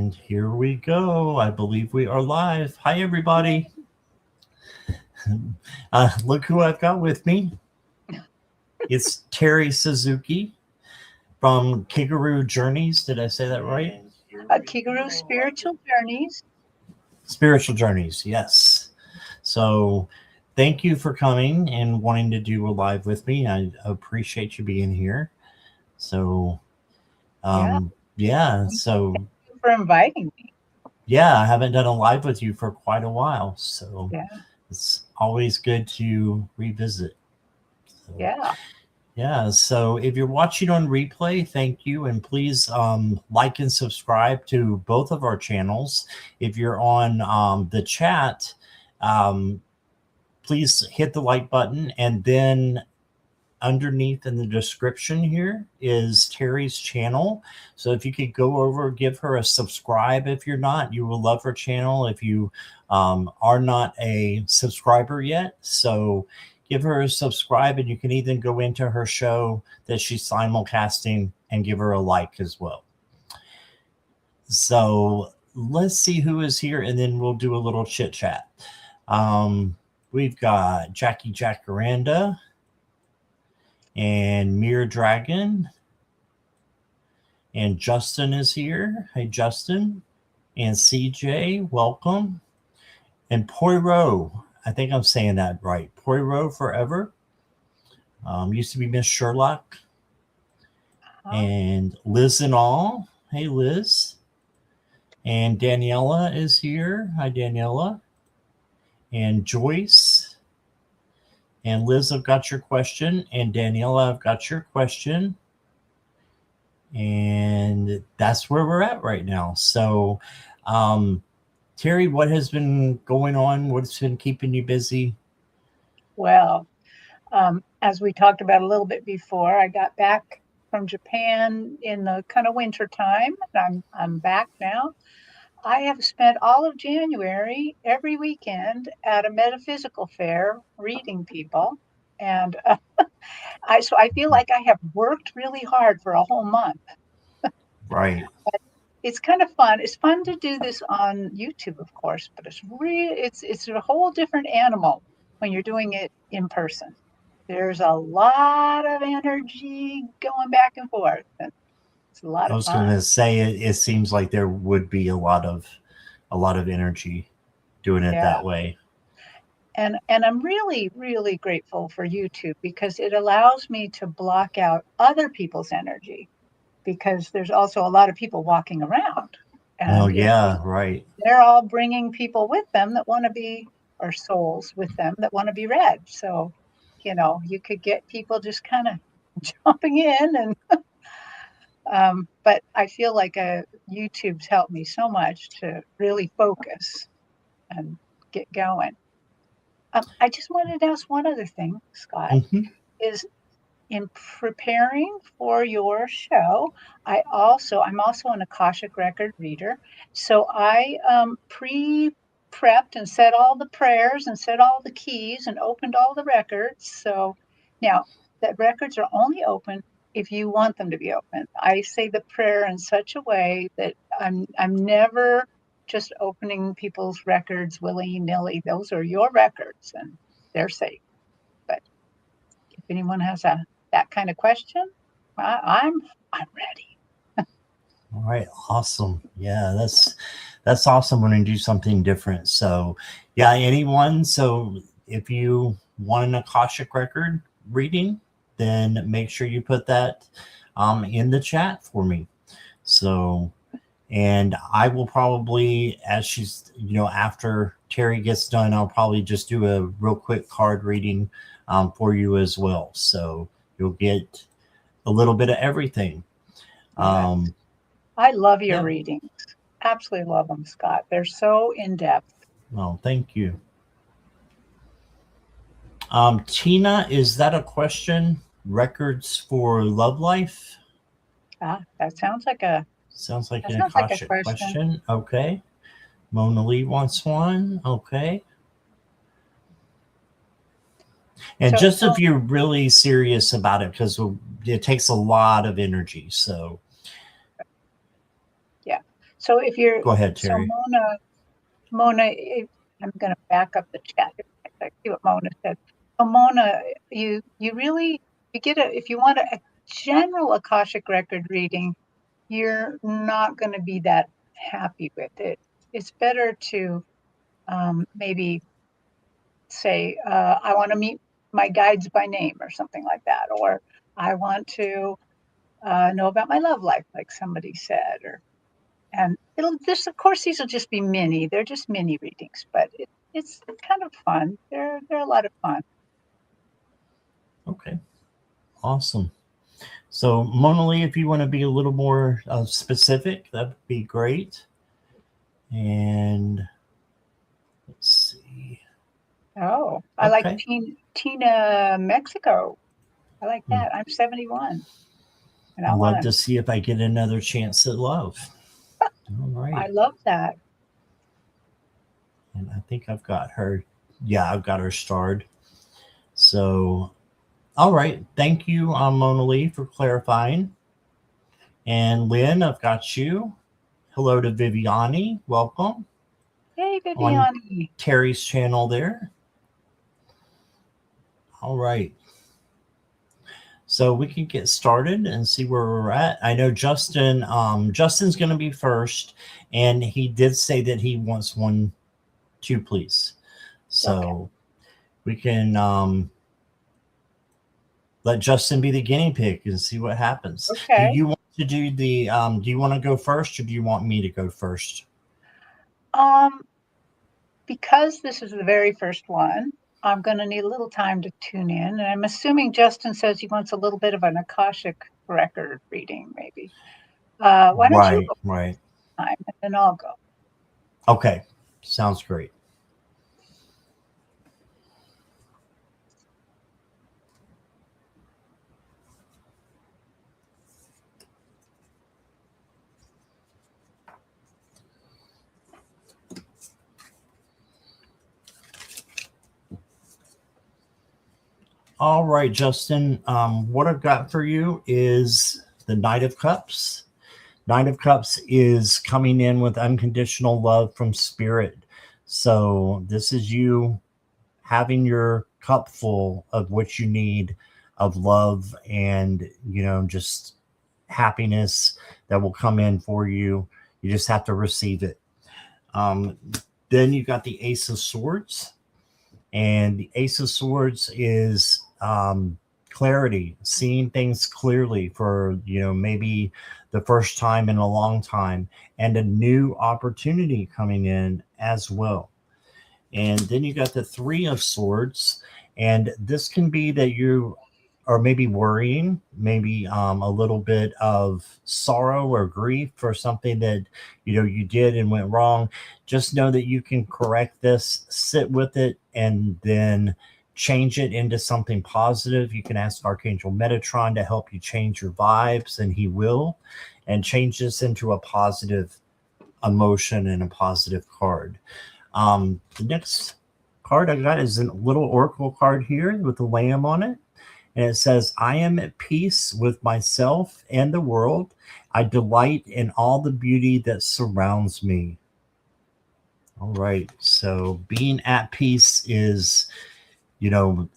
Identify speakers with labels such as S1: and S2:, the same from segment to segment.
S1: And here we go. I believe we are live. Hi, everybody. Look who I've got with me. It's Terry Suzuki from Kigaroo Journeys. Did I say that right?
S2: Kigaroo Spiritual Journeys.
S1: Spiritual Journeys, yes. So thank you for coming and wanting to do a live with me. I appreciate you being here. So, yeah. So
S2: thank you for inviting me.
S1: Yeah, I haven't done a live with you for quite a while. So
S2: Yeah.
S1: It's always good to revisit. So,
S2: yeah.
S1: So if you're watching on replay, thank you. And please like and subscribe to both of our channels. If you're on the chat, please hit the like button. And then underneath in the description here is Terry's channel. So if you could go over, give her a subscribe. If you're not, you will love her channel if you are not a subscriber yet. So give her a subscribe, and you can even go into her show that she's simulcasting and give her a like as well. So let's see who is here, and then we'll do a little chit chat. We've got Jackie Jacaranda and Mirror Dragon, and Justin is here. Hey, Justin. And CJ, welcome. And Poirot, I think I'm saying that right. Poirot Forever. Used to be Miss Sherlock. And Liz and all. Hey, Liz. And Daniela is here. Hi, Daniela. And Joyce. And Liz, I've got your question. And Daniela, I've got your question. And that's where we're at right now. So, Terry, what has been going on? What's been keeping you busy?
S2: Well, as we talked about a little bit before, I got back from Japan in the kind of winter time. I'm back now. I have spent all of January every weekend at a metaphysical fair reading people. And I feel like I have worked really hard for a whole month.
S1: Right.
S2: But it's kind of fun. It's fun to do this on YouTube, of course, but it's a whole different animal when you're doing it in person. There's a lot of energy going back and forth. And it's a lot of fun.
S1: I was going to say it seems like there would be a lot of energy doing it that way.
S2: And I'm really, really grateful for YouTube because it allows me to block out other people's energy, because there's also a lot of people walking around.
S1: And right.
S2: They're all bringing people with them that want to be, or souls with them that want to be read. So, you could get people just kind of jumping in and but I feel like YouTube's helped me so much to really focus and get going. I just wanted to ask one other thing, Scott, is in preparing for your show, I'm also an Akashic record reader. So I pre-prepped and said all the prayers and said all the keys and opened all the records. So now the records are only open if you want them to be open. I say the prayer in such a way that I'm never just opening people's records willy-nilly. Those are your records and they're safe. But if anyone has that kind of question, I'm ready.
S1: All right, awesome. Yeah, that's awesome when you do something different. So yeah, anyone. So if you want an Akashic record reading, then make sure you put that in the chat for me. So, and I will probably, as she's, after Terry gets done, I'll probably just do a real quick card reading for you as well. So you'll get a little bit of everything.
S2: Yes. I love your readings. Absolutely love them, Scott. They're so in-depth.
S1: Oh, thank you. Tina, is that a question? Records for love life?
S2: That sounds like an
S1: Akashic question. Okay. Mona Lee wants one. Okay. And if you're really serious about it, because it takes a lot of energy. So
S2: So if you're,
S1: Go ahead,
S2: so
S1: Terry.
S2: Mona, I'm going to back up the chat. I see what Mona said. So Mona, you really, you get if you want a general Akashic record reading, you're not going to be that happy with it. It's better to maybe say, I want to meet my guides by name or something like that, or I want to know about my love life, like somebody said, or and it'll just, of course, these will just be mini. They're just mini readings, but it's kind of fun. They're a lot of fun.
S1: Okay, awesome. So, Mona Lee, if you want to be a little more specific, that would be great. And let's see.
S2: Oh, I like
S1: Okay.
S2: Tina Mexico. I like
S1: Hmm.
S2: that. I'm 71, and I
S1: I'd
S2: want
S1: love to
S2: to.
S1: see if I get another chance at love. All
S2: I
S1: right.
S2: love that.
S1: And I think I've got her. Yeah, I've got her starred. So, all right. Thank you, Mona Lee, for clarifying. And Lynn, I've got you. Hello to Viviani. Welcome
S2: Hey,
S1: on
S2: Viviani.
S1: Terry's channel there. All right. So we can get started and see where we're at. I know Justin's going to be first, and he did say that he wants 2, please. So
S2: Okay.
S1: we can let Justin be the guinea pig and see what happens. Do
S2: Okay.
S1: you want to do the do you want to go first, or do you want me to go first?
S2: Um, because this is the very first one, I'm going to need a little time to tune in. And I'm assuming Justin says he wants a little bit of an Akashic record reading, maybe. Why don't you
S1: Right,
S2: go
S1: right.
S2: time and then I'll go?
S1: Okay. Sounds great. All right, Justin. What I've got for you is the Knight of Cups. Knight of Cups is coming in with unconditional love from Spirit. So this is you having your cup full of what you need of love and, just happiness that will come in for you. You just have to receive it. Um, then you got the Ace of Swords. And the Ace of Swords is clarity, seeing things clearly for, maybe the first time in a long time, and a new opportunity coming in as well. And then you got the Three of Swords. And this can be that you are maybe worrying, maybe a little bit of sorrow or grief for something that you did and went wrong. Just know that you can correct this, sit with it, and then change it into something positive. You can ask Archangel Metatron to help you change your vibes, and he will, and change this into a positive emotion and a positive card. The next card I got is a little oracle card here with a lamb on it. And it says, I am at peace with myself and the world. I delight in all the beauty that surrounds me. All right. So being at peace is, you know,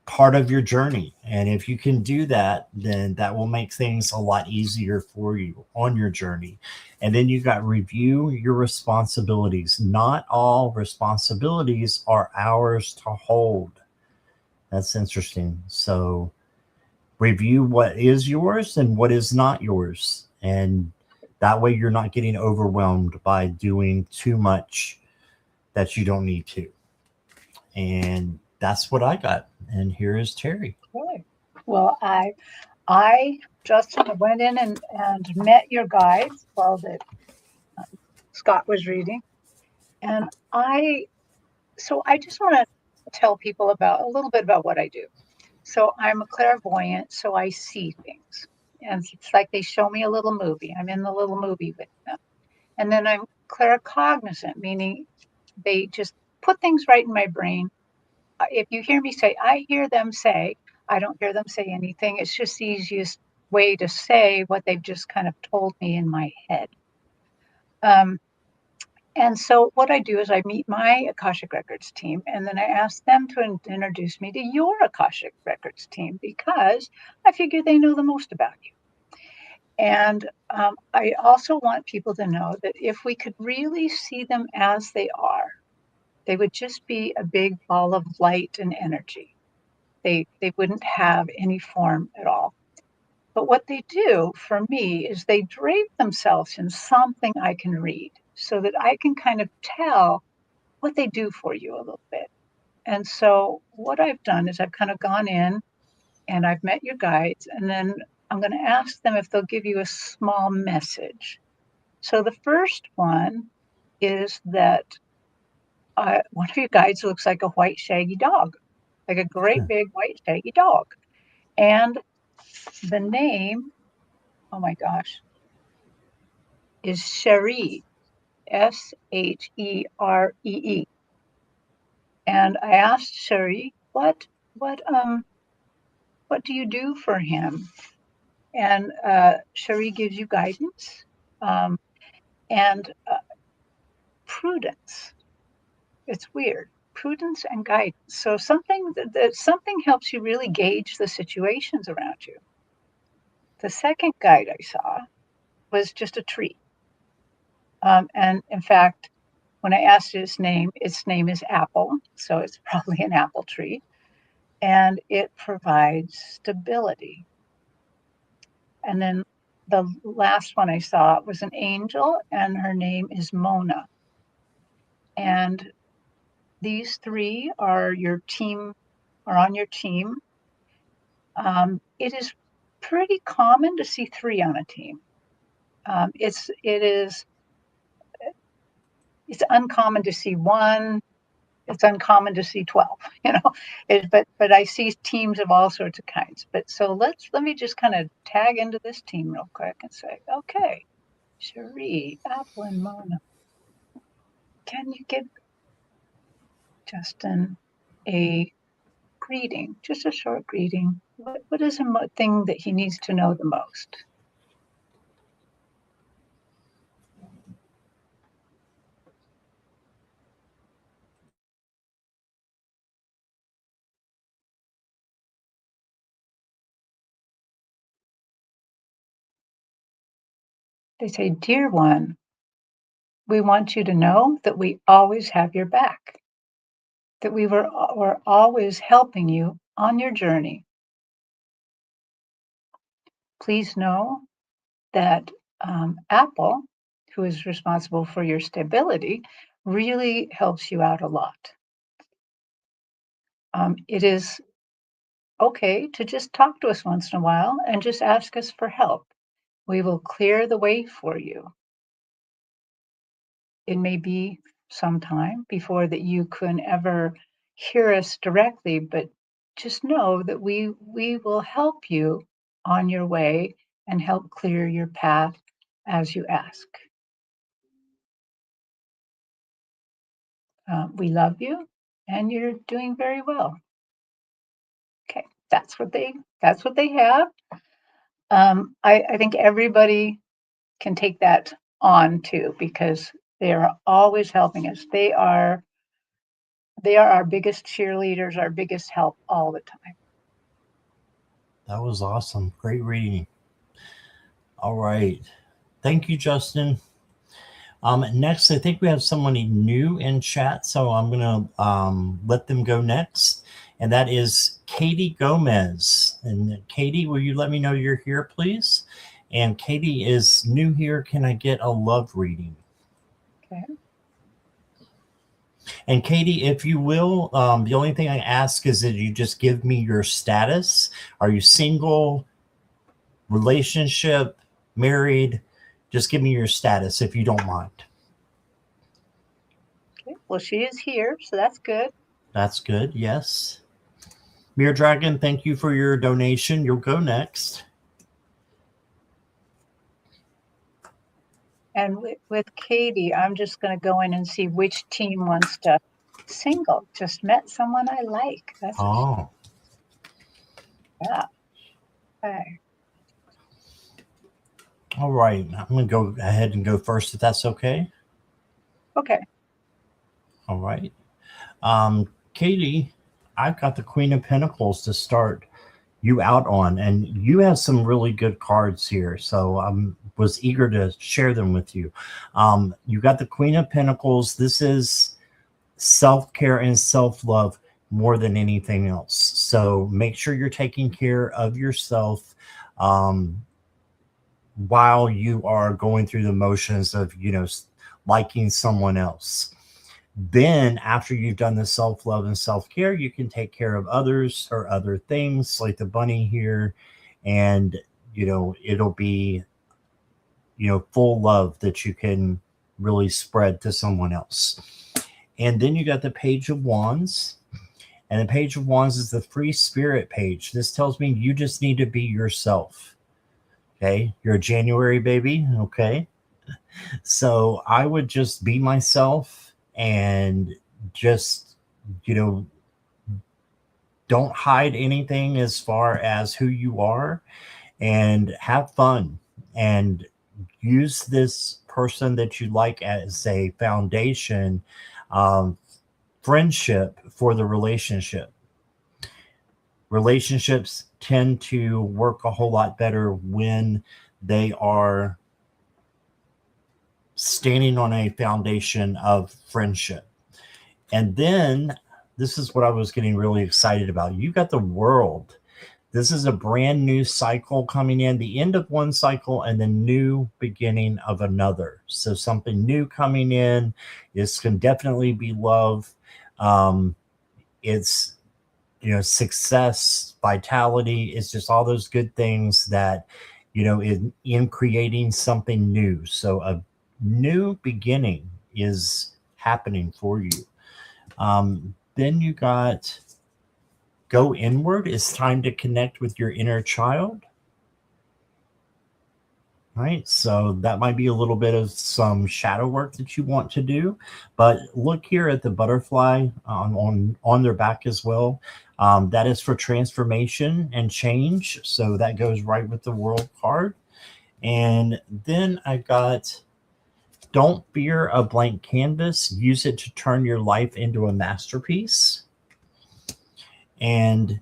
S1: part of your journey. And if you can do that, then that will make things a lot easier for you on your journey. And then you got review your responsibilities. Not all responsibilities are ours to hold. That's interesting. So review what is yours and what is not yours. And that way you're not getting overwhelmed by doing too much that you don't need to. And that's what I got. And here is Terry.
S2: Okay. Well, I Justin went in and met your guides while that Scott was reading, and I just want to tell people about a little bit about what I do. So I'm a clairvoyant, so I see things. And it's like they show me a little movie. I'm in the little movie with them. And then I'm claircognizant, meaning they just put things right in my brain. If you hear me say, I hear them say, I don't hear them say anything. It's just the easiest way to say what they've just kind of told me in my head. And so what I do is I meet my Akashic Records team, and then I ask them to introduce me to your Akashic Records team because I figure they know the most about you. And I also want people to know that if we could really see them as they are, they would just be a big ball of light and energy. They wouldn't have any form at all. But what they do for me is they drape themselves in something I can read so that I can kind of tell what they do for you a little bit. And so what I've done is I've kind of gone in and I've met your guides, and then I'm going to ask them if they'll give you a small message. So the first one is that one of your guides looks like a white shaggy dog, like a great big white shaggy dog. And the name, oh my gosh, is Sheree, Sheree. And I asked Sheree, what what do you do for him? And Sheree gives you guidance and prudence. It's weird. Prudence and guidance. So something that something helps you really gauge the situations around you. The second guide I saw was just a tree. And in fact, when I asked its name is Apple. So it's probably an apple tree. And it provides stability. And then the last one I saw was an angel, and her name is Mona. And these three are on your team. It is pretty common to see three on a team. It's uncommon to see one. It's uncommon to see 12, but I see teams of all sorts of kinds. But so let me just kind of tag into this team real quick and say, okay, Cherie, Apple, and Mona, can you give Justin a greeting, just a short greeting? What is a thing that he needs to know the most? They say, dear one, we want you to know that we always have your back, that we're always helping you on your journey. Please know that Apple, who is responsible for your stability, really helps you out a lot. It is okay to just talk to us once in a while and just ask us for help. We will clear the way for you. It may be some time before that you can ever hear us directly, but just know that we will help you on your way and help clear your path as you ask. We love you, and you're doing very well. Okay, that's what they have. I think everybody can take that on too because they are always helping us. They are our biggest cheerleaders, our biggest help all the time.
S1: That was awesome. Great reading. All right. Thank you, Justin. Next, I think we have somebody new in chat, so I'm going to let them go next. And that is Katie Gomez. And Katie, will you let me know you're here, please? And Katie is new here. Can I get a love reading?
S2: Okay.
S1: And Katie, if you will, the only thing I ask is that you just give me your status. Are you single, relationship, married? Just give me your status if you don't mind.
S2: Okay. Well, she is here, so that's good.
S1: That's good. Yes. Mirror Dragon, thank you for your donation. You'll go next.
S2: And with Katie, I'm just going to go in and see which team wants to single. Just met someone I like. That's yeah. Okay.
S1: All right. I'm going to go ahead and go first if that's okay.
S2: Okay.
S1: All right. Katie, I've got the Queen of Pentacles to start you out on, and you have some really good cards here. So I was eager to share them with you. You got the Queen of Pentacles. This is self care and self love more than anything else. So make sure you're taking care of yourself. Um, while you are going through the motions of, liking someone else. Then, after you've done the self love and self care, you can take care of others or other things like the bunny here. And, it'll be, full love that you can really spread to someone else. And then you got the Page of Wands. And the Page of Wands is the free spirit page. This tells me you just need to be yourself. Okay. You're a January baby. Okay. So I would just be myself and just, you know, don't hide anything as far as who you are, and have fun and use this person that you like as a foundation, um, friendship for the relationship. Relationships tend to work a whole lot better when they are standing on a foundation of friendship. And then this is what I was getting really excited about. You got the World. This is a brand new cycle coming in, the end of one cycle and the new beginning of another. So something new coming in. This can definitely be love. It's success, vitality. It's just all those good things that in creating something new. So a new beginning is happening for you. Then you got go inward. It's time to connect with your inner child. Right. So that might be a little bit of some shadow work that you want to do. But look here at the butterfly on their back as well. That is for transformation and change. So that goes right with the World card. And then I got don't fear a blank canvas. Use it to turn your life into a masterpiece. And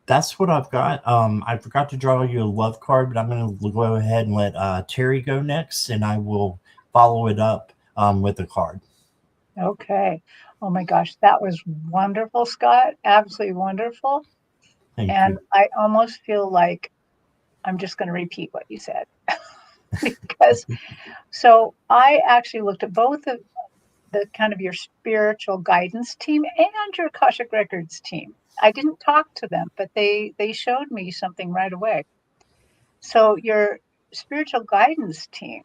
S1: that's what I've got. I forgot to draw you a love card, but I'm going to go ahead and let Terry go next, and I will follow it up with a card.
S2: Okay. Oh my gosh, that was wonderful, Scott. Absolutely wonderful.
S1: Thank
S2: And
S1: you.
S2: I almost feel like I'm just going to repeat what you said because so I actually looked at both of the kind of your spiritual guidance team and your Akashic Records team. I didn't talk to them, but they showed me something right away. So your spiritual guidance team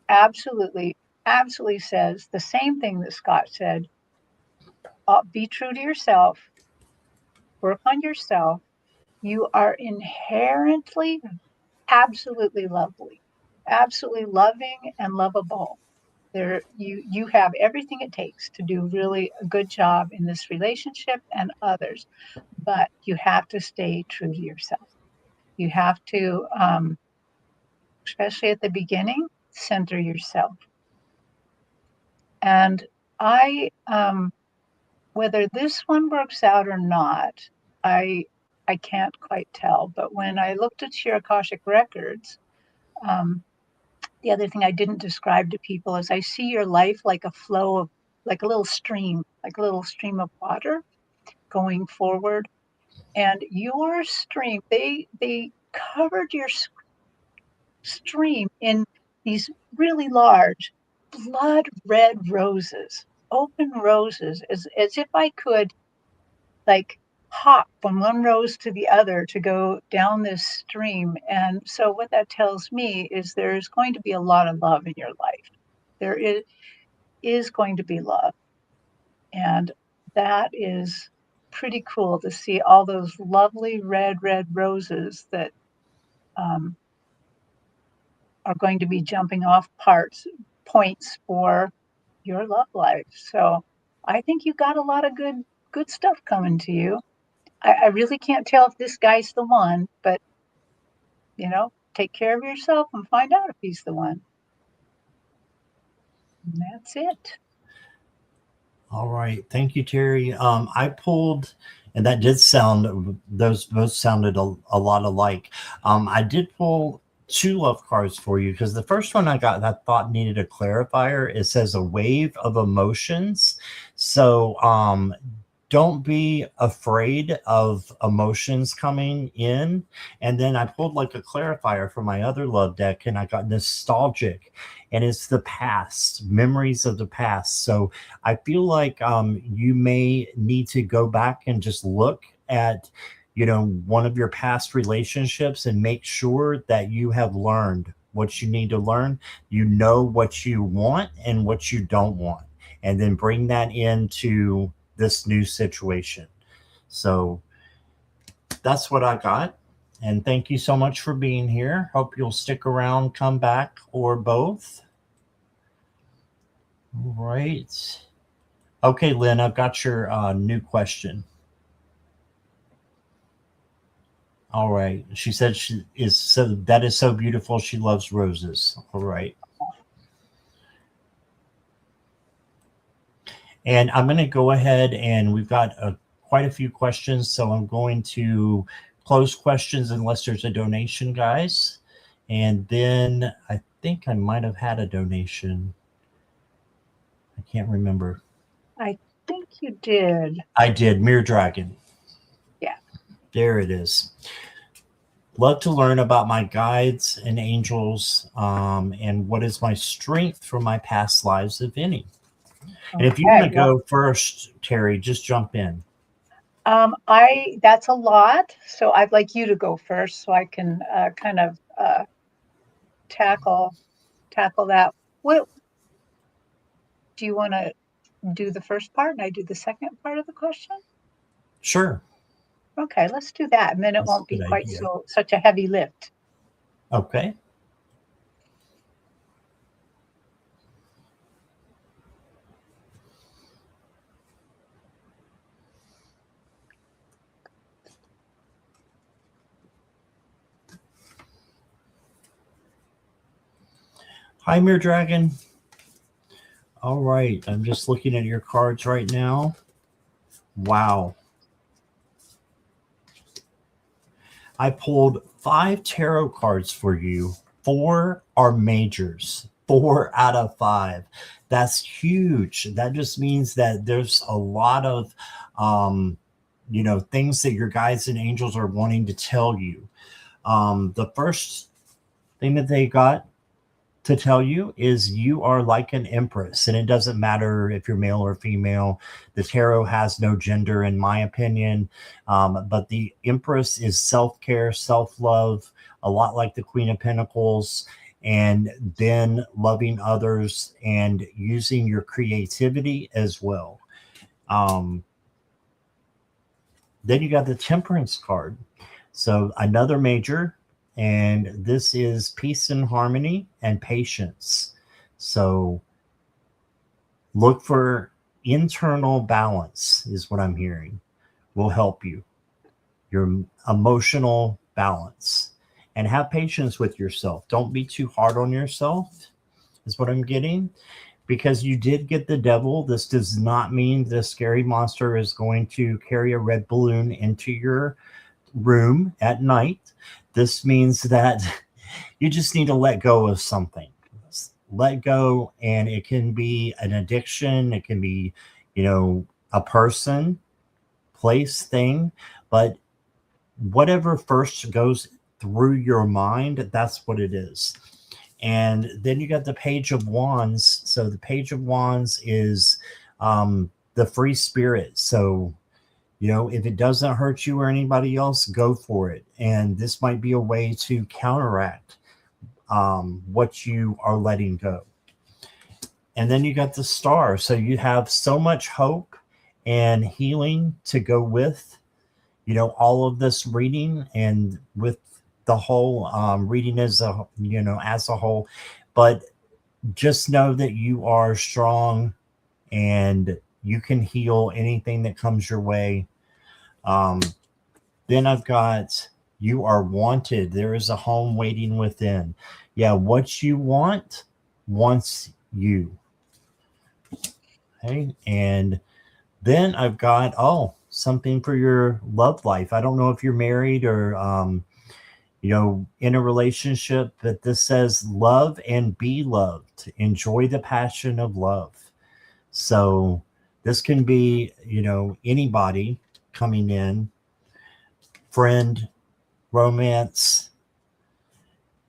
S2: absolutely absolutely says the same thing that Scott said. Be true to yourself, work on yourself. You are inherently absolutely lovely, absolutely loving and lovable. You have everything it takes to do really a good job in this relationship and others, but you have to stay true to yourself. You have to, especially at the beginning, center yourself. And I, whether this one works out or not, I I can't quite tell. But when I looked at your Akashic records, um, the other thing I didn't describe to people is I see your life like a flow of, like a little stream, like a little stream of water going forward. And your stream, they covered your stream in these really large blood red roses, open roses, as if I could like hop from one rose to the other to go down this stream. And so what that tells me is there's going to be a lot of love in your life. There is going to be love. And that is pretty cool to see all those lovely red roses that um, are going to be jumping off points for your love life. So I think you got a lot of good stuff coming to you. I really can't tell if this guy's the one, but you know, take care of yourself and find out if he's the one. And that's it.
S1: All right. Thank you, Terry. I pulled, and that did sound, those both sounded a lot alike. I did pull two love cards for you because the first one I got that I thought needed a clarifier. It says a wave of emotions. So don't be afraid of emotions coming in. And then I pulled like a clarifier for my other love deck and I got nostalgic, and it's the past, memories of the past. So I feel like you may need to go back and just look at, one of your past relationships and make sure that you have learned what you need to learn. You know what you want and what you don't want, and then bring that into this new situation. So that's what I got. And thank you so much for being here. Hope you'll stick around, come back, or both. All right. Okay, Lynn, I've got your new question. All right. She said that is so beautiful. She loves roses. All right. And I'm going to go ahead, and we've got quite a few questions. So I'm going to close questions unless there's a donation, guys. And then I think I might have had a donation. I can't remember.
S2: I think you did.
S1: I did. Mirror Dragon.
S2: Yeah.
S1: There it is. Love to learn about my guides and angels, and what is my strength from my past lives, if any. And if you want to go first, Terry, just jump in.
S2: That's a lot, so I'd like you to go first so I can kind of tackle that. What do you want to do the first part and I do the second part of the question?
S1: Sure.
S2: Okay, let's do that, and then it won't be quite such a heavy lift.
S1: Okay. Hi, Mirror Dragon. All right. I'm just looking at your cards right now. Wow. I pulled 5 tarot cards for you. 4 are majors. 4 out of 5. That's huge. That just means that there's a lot of, things that your guides and angels are wanting to tell you. The first thing that they got to tell you is you are like an empress, and it doesn't matter if you're male or female. The tarot has no gender, in my opinion, but the empress is self-care, self-love, a lot like the Queen of Pentacles, and then loving others and using your creativity as well. Then you got the Temperance card, so another major. And this is peace and harmony and patience. So look for internal balance is what I'm hearing. Will help you. Your emotional balance. And have patience with yourself. Don't be too hard on yourself is what I'm getting. Because you did get the devil. This does not mean the scary monster is going to carry a red balloon into your room at night. This means that you just need to let go of something. Let go, and it can be an addiction. It can be, a person, place, thing. But whatever first goes through your mind, that's what it is. And then you got the Page of Wands. So the Page of Wands is the free spirit. So if it doesn't hurt you or anybody else, go for it. And this might be a way to counteract what you are letting go. And then you got the Star. So you have so much hope and healing to go with, all of this reading and with the whole reading as a whole. But just know that you are strong and you can heal anything that comes your way. Then I've got, You are wanted. There is a home waiting within. Yeah, what you want wants you. Okay. And then I've got, something for your love life. I don't know if you're married or, in a relationship, but this says love and be loved. Enjoy the passion of love. So this can be, anybody coming in, friend, romance.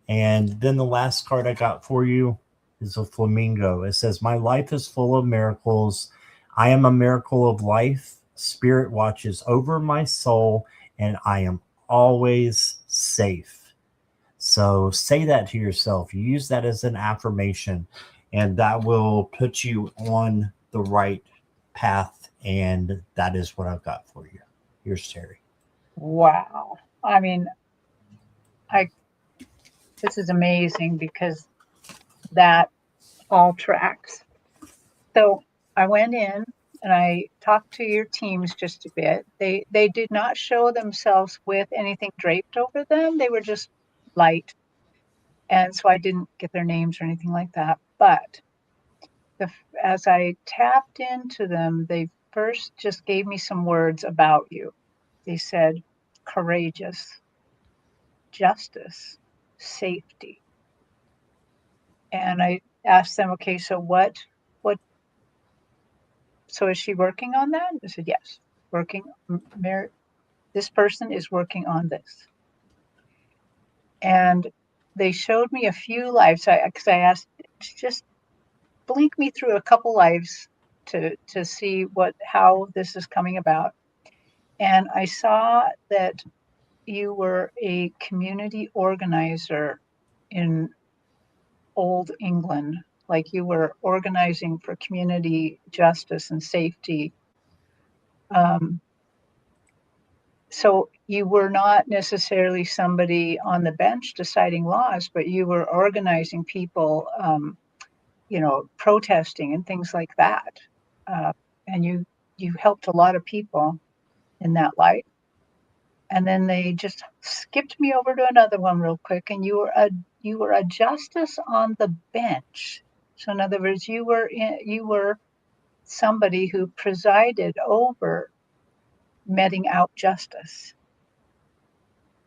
S1: And then the last card I got for you is a flamingo. It says, my life is full of miracles. I am a miracle of life. Spirit watches over my soul, and I am always safe. So say that to yourself. Use that as an affirmation, and that will put you on the right path. And that is what I've got for you. Here's Terry.
S2: Wow. I mean, this is amazing because that all tracks. So I went in and I talked to your teams just a bit. They did not show themselves with anything draped over them. They were just light. And so I didn't get their names or anything like that. But as I tapped into them, they first just gave me some words about you. They said courageous, justice, safety. And I asked them, okay, so so is she working on that? I said, yes, working. This person is working on this. And they showed me a few lives. Because I asked, just blink me through a couple lives to see how this is coming about. And I saw that you were a community organizer in old England, like you were organizing for community justice and safety. So you were not necessarily somebody on the bench deciding laws, but you were organizing people, protesting and things like that. And you helped a lot of people in that light. And then they just skipped me over to another one real quick, and you were a justice on the bench. So in other words, you were somebody who presided over meting out justice.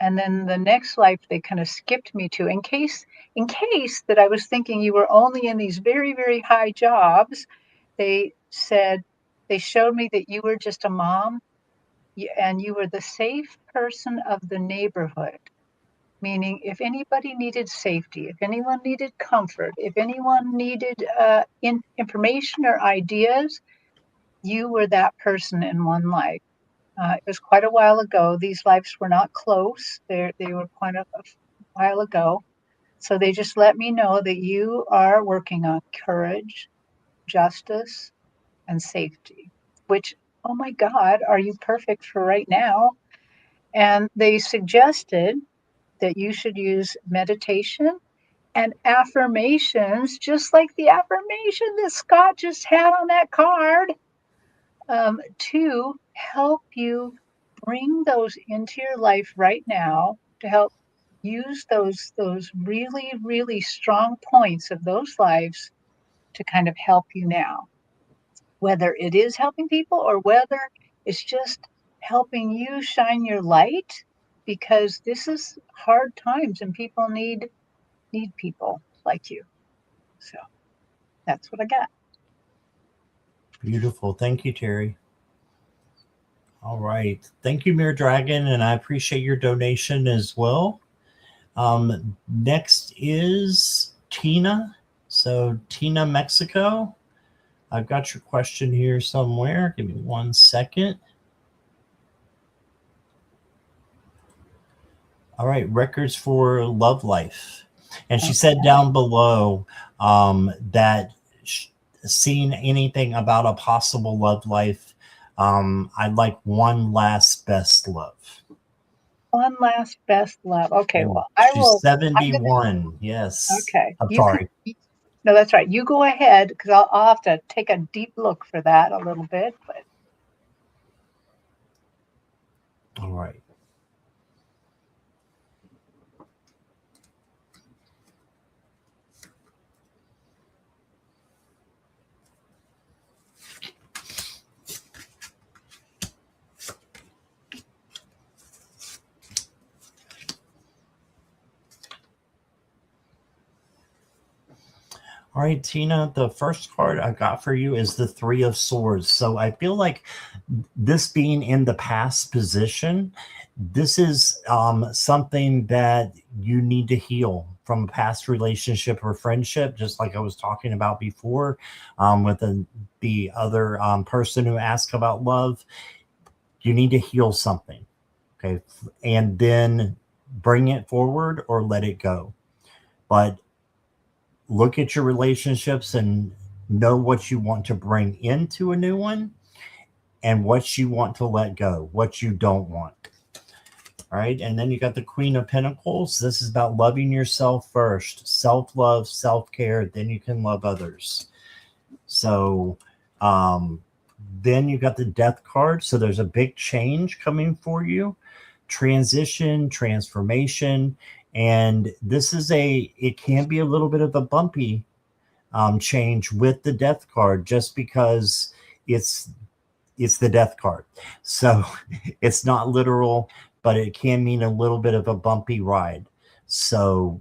S2: And then the next life they kind of skipped me to in case that I was thinking you were only in these very, very high jobs. They showed me that you were just a mom and you were the safe person of the neighborhood. Meaning if anybody needed safety, if anyone needed comfort, if anyone needed information or ideas, you were that person in one life. It was quite a while ago. These lives were not close. They were quite a while ago. So they just let me know that you are working on courage, justice, and safety, which, oh my God, are you perfect for right now? And they suggested that you should use meditation and affirmations, just like the affirmation that Scott just had on that card, to help you bring those into your life right now, to help use those really, really strong points of those lives to kind of help you now, whether it is helping people or whether it's just helping you shine your light, because this is hard times and people need people like you. So that's what I got.
S1: Beautiful. Thank you, Terry. All right. Thank you, Mirror Dragon, and I appreciate your donation as well. Next is Tina. So, Tina, Mexico. I've got your question here somewhere. Give me 1 second. All right. Records for love life. And she said down below that seeing anything about a possible love life, I'd like one last best love.
S2: One last best love. Okay,
S1: And
S2: well, I
S1: she's
S2: will.
S1: 71. Yes.
S2: Okay,
S1: I'm
S2: you can.
S1: sorry.
S2: No, that's right. You go ahead because I'll have to take a deep look for that a little bit. But
S1: All right. All right, Tina, the first card I got for you is the Three of Swords. So I feel like this being in the past position, this is something that you need to heal from a past relationship or friendship, just like I was talking about before with the other person who asked about love. You need to heal something, okay? And then bring it forward or let it go. But look at your relationships and know what you want to bring into a new one and what you want to let go, what you don't want. All right. And then you got the Queen of Pentacles. This is about loving yourself first, self love, self care. Then you can love others. So, then you got the Death card. So there's a big change coming for you, transition, transformation. And this is it can be a little bit of a bumpy change with the Death card, just because it's the Death card. So it's not literal, but it can mean a little bit of a bumpy ride. So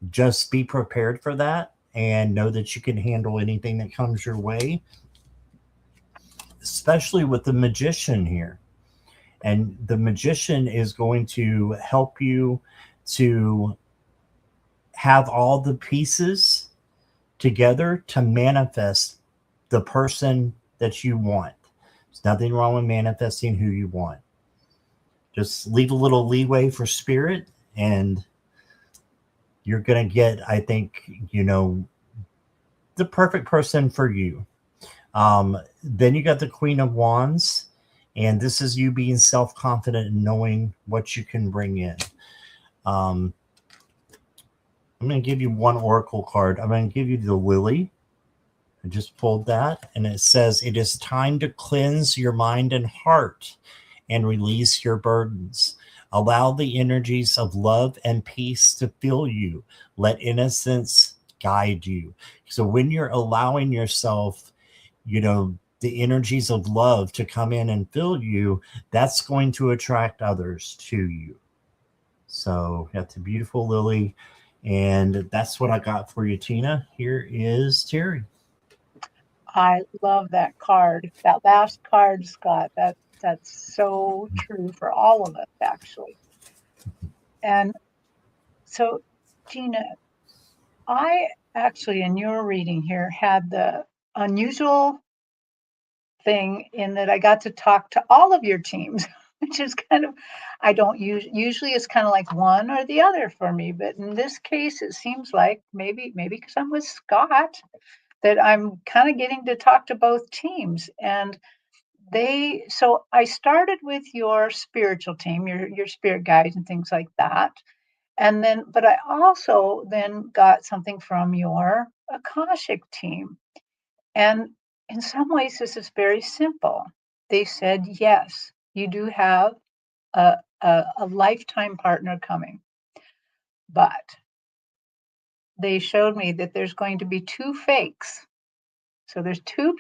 S1: just be prepared for that and know that you can handle anything that comes your way, especially with the Magician here. And the Magician is going to help you to have all the pieces together to manifest the person that you want. There's nothing wrong with manifesting who you want. Just leave a little leeway for spirit, and you're going to get, I think, the perfect person for you. Then you got the Queen of Wands, and this is you being self confident and knowing what you can bring in. I'm going to give you one oracle card. I'm going to give you the Lily. I just pulled that, and it says, "It is time to cleanse your mind and heart and release your burdens. Allow the energies of love and peace to fill you. Let innocence guide you." So when you're allowing yourself, the energies of love to come in and fill you, that's going to attract others to you. So that's a beautiful Lily. And that's what I got for you, Tina. Here is Terry.
S2: I love that card. That last card, Scott. That's so true for all of us, actually. And so, Gina, I actually, in your reading here, had the unusual thing in that I got to talk to all of your teams, which is kind of, I don't usually it's kind of like one or the other for me, but in this case, it seems like maybe because I'm with Scott, that I'm kind of getting to talk to both teams. And so I started with your spiritual team, your spirit guides and things like that. And then, but I also then got something from your Akashic team. And in some ways, this is very simple. They said, yes, you do have a lifetime partner coming, but they showed me that there's going to be two fakes. So there's two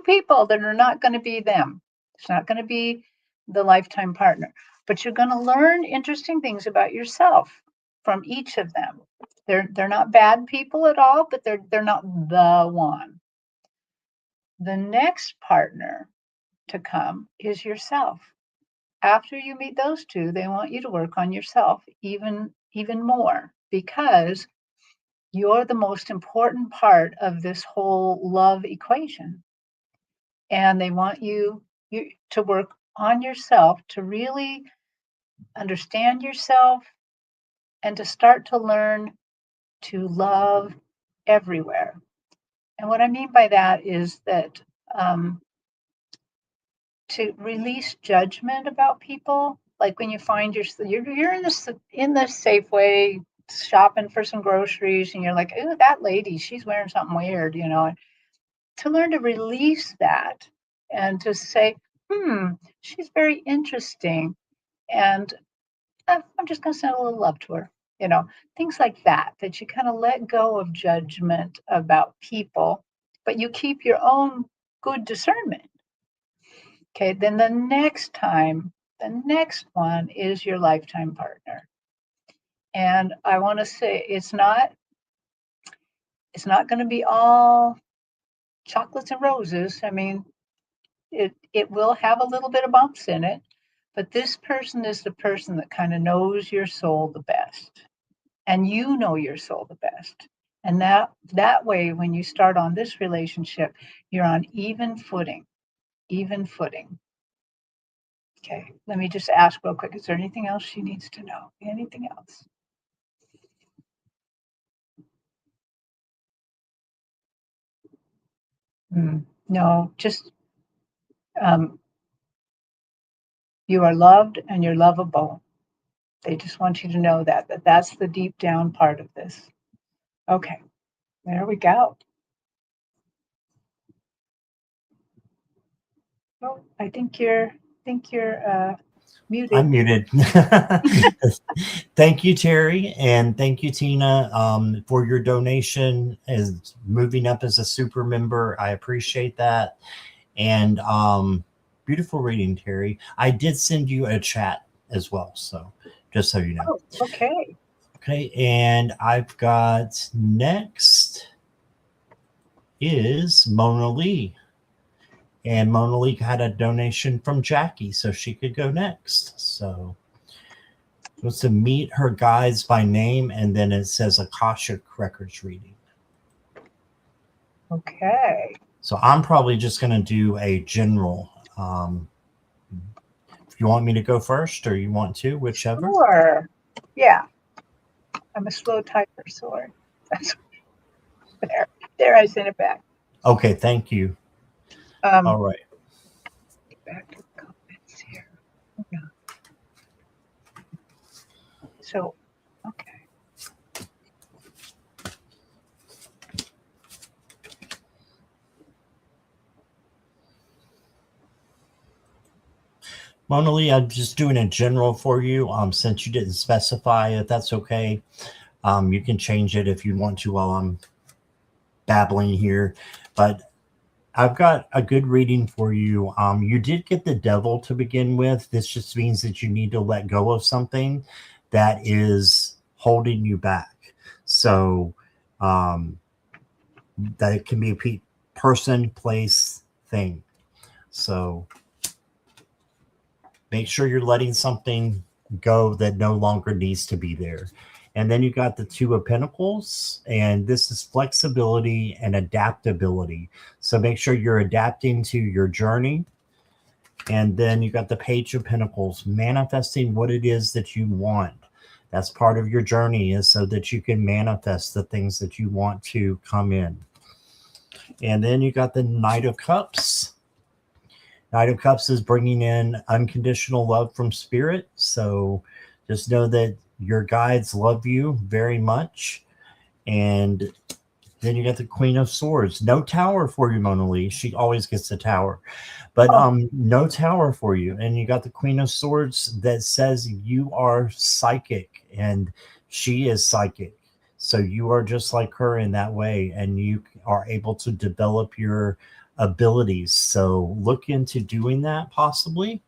S2: people that are not going to be them. It's not going to be the lifetime partner, but you're going to learn interesting things about yourself from each of them. They're not bad people at all, but they're not the one. The next partner to come is yourself. After you meet those two, they want you to work on yourself even more, because you're the most important part of this whole love equation. And they want you to work on yourself, to really understand yourself, and to start to learn to love everywhere. And what I mean by that is that to release judgment about people. Like when you find you're in the Safeway shopping for some groceries, and you're like, "Ooh, that lady, she's wearing something weird," To learn to release that and to say, she's very interesting, and I'm just going to send a little love to her. Things like that, that you kind of let go of judgment about people, but you keep your own good discernment. Okay, then the next one is your lifetime partner. And I want to say It's not going to be all chocolates and roses. I mean, it will have a little bit of bumps in it, but this person is the person that kind of knows your soul the best, and you know your soul the best. And that way, when you start on this relationship, you're on even footing. Even footing. Okay, let me just ask real quick. Is there anything else she needs to know? Anything else? No, just um, you are loved and you're lovable. They just want you to know that that's the deep down part of this. Okay, there we go. Oh, I think you're muted.
S1: I'm muted. Thank you, Terry, and thank you, Tina, for your donation as moving up as a super member. I appreciate that. And beautiful reading, Terry. I did send you a chat as well, so just so you know.
S2: Oh, okay.
S1: Okay, and I've got next is Mona Lee. And Mona Lee had a donation from Jackie, so she could go next. So it was to meet her guides by name, and then it says Akashic Records reading.
S2: Okay.
S1: So I'm probably just going to do a general. If you want me to go first, or you want to, whichever.
S2: Sure. Yeah. I'm a slow typer, so that's there. There, I sent it back.
S1: Okay, thank you. All right.
S2: Back to the comments here. So, okay.
S1: Mona Lee, I'm just doing a general for you. Since you didn't specify, if that's okay, you can change it if you want to while I'm babbling here. But I've got a good reading for you. You did get the devil to begin with. This just means that you need to let go of something that is holding you back. So that it can be a person, place, thing. So make sure you're letting something go that no longer needs to be there. And then you got the Two of Pentacles, and this is flexibility and adaptability. So make sure you're adapting to your journey. And then you got the Page of Pentacles, manifesting what it is that you want. That's part of your journey, is so that you can manifest the things that you want to come in. And then you got the Knight of Cups. Knight of Cups is bringing in unconditional love from spirit. So just know that your guides love you very much. And then you got the Queen of Swords. No tower for you, Mona Lee. She always gets the tower. But no tower for you. And you got the Queen of Swords that says you are psychic, and she is psychic. So you are just like her in that way, and you are able to develop your abilities. So look into doing that possibly.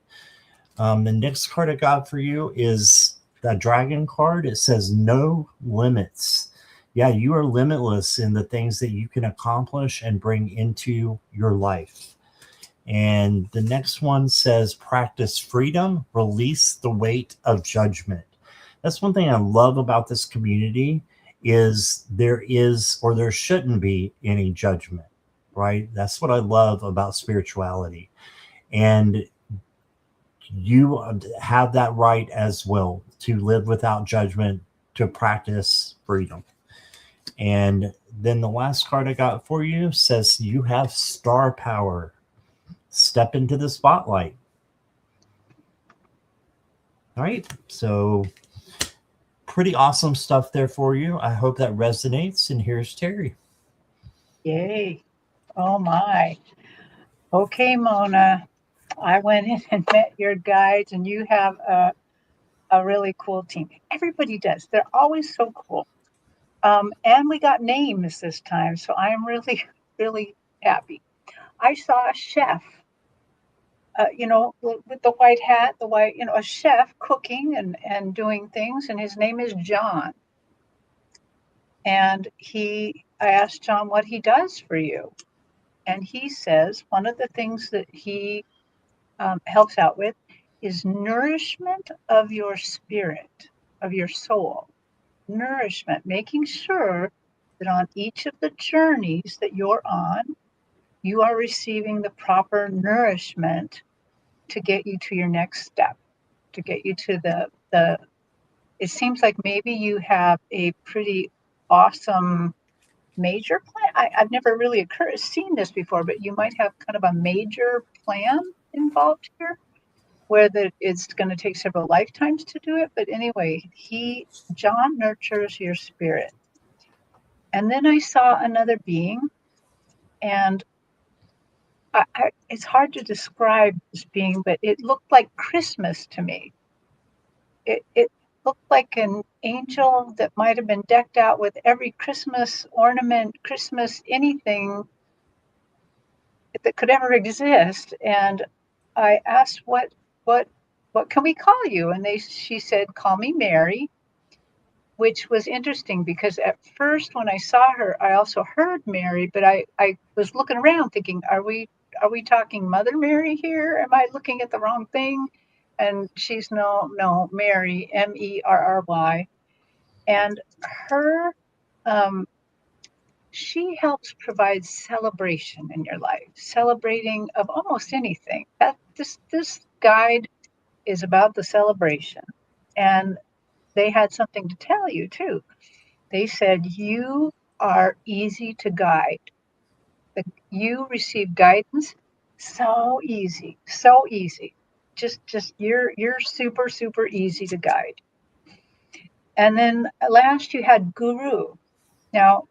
S1: The next card I got for you is the Dragon card. It says no limits. Yeah, you are limitless in the things that you can accomplish and bring into your life. And the next one says practice freedom, release the weight of judgment. That's one thing I love about this community, is there is, or there shouldn't be, any judgment. Right? That's what I love about spirituality. And you have that right as well, to live without judgment, to practice freedom. And then the last card I got for you says you have star power. Step into the spotlight. All right. So pretty awesome stuff there for you. I hope that resonates. And here's Terry.
S2: Yay. Oh my. Okay, Mona. I went in and met your guides, and you have a really cool team. Everybody does. They're always so cool. And we got names this time, so I'm really, really happy. I saw a chef, with the white hat, a chef cooking and doing things, and his name is John. And I asked John what he does for you. And he says one of the things that he helps out with is nourishment of your spirit, of your soul. Nourishment, making sure that on each of the journeys that you're on, you are receiving the proper nourishment to get you to your next step, to get you to the it seems like maybe you have a pretty awesome major plan. I've never really seen this before, but you might have kind of a major plan involved here where it's going to take several lifetimes to do it. But anyway, John nurtures your spirit. And then I saw another being, and it's hard to describe this being, but it looked like Christmas to me. It looked like an angel that might have been decked out with every Christmas ornament, Christmas anything that could ever exist. And I asked, what can we call you? And she said, call me Mary, which was interesting because at first when I saw her, I also heard Mary, but I was looking around thinking, are we talking Mother Mary here? Am I looking at the wrong thing? And she's no, Mary, Merry. And her, she helps provide celebration in your life, celebrating of almost anything. This guide is about the celebration. And they had something to tell you too. They said, you are easy to guide. You receive guidance so easy, so easy. Just you're super, super easy to guide. And then last you had guru. Now,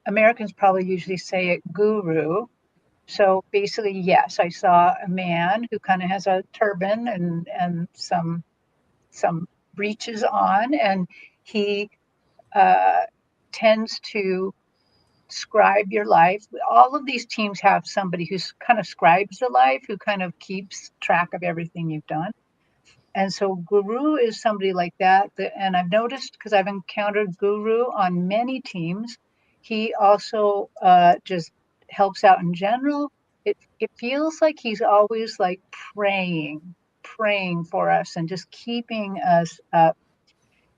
S2: Americans probably usually say it guru. So basically, yes, I saw a man who kind of has a turban and some breeches on, and he tends to scribe your life. All of these teams have somebody who's kind of scribes the life, who kind of keeps track of everything you've done. And so guru is somebody like that. And I've noticed, because I've encountered guru on many teams, he also just helps out in general. It feels like he's always like praying for us and just keeping us up.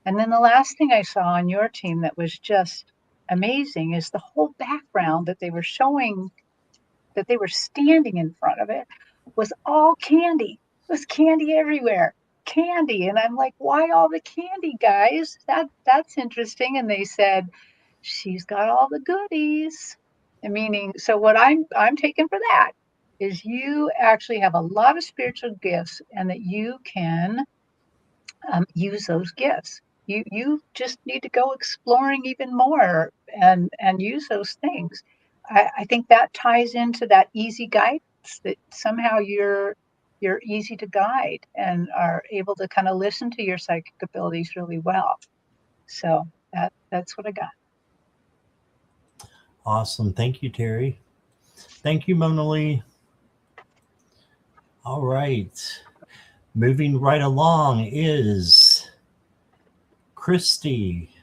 S2: And then the last thing I saw on your team that was just amazing is the whole background that they were showing, that they were standing in front of it, was all candy. It was candy everywhere. Candy. And I'm like, why all the candy, guys? That's interesting. And they said, she's got all the goodies. And meaning, so what I'm taking for that is you actually have a lot of spiritual gifts and that you can use those gifts. You just need to go exploring even more and use those things. I think that ties into that easy guidance, that somehow you're easy to guide and are able to kind of listen to your psychic abilities really well. So that's what I got.
S1: Awesome. Thank you, Terry. Thank you, Mona Lee. All right. Moving right along is Christy.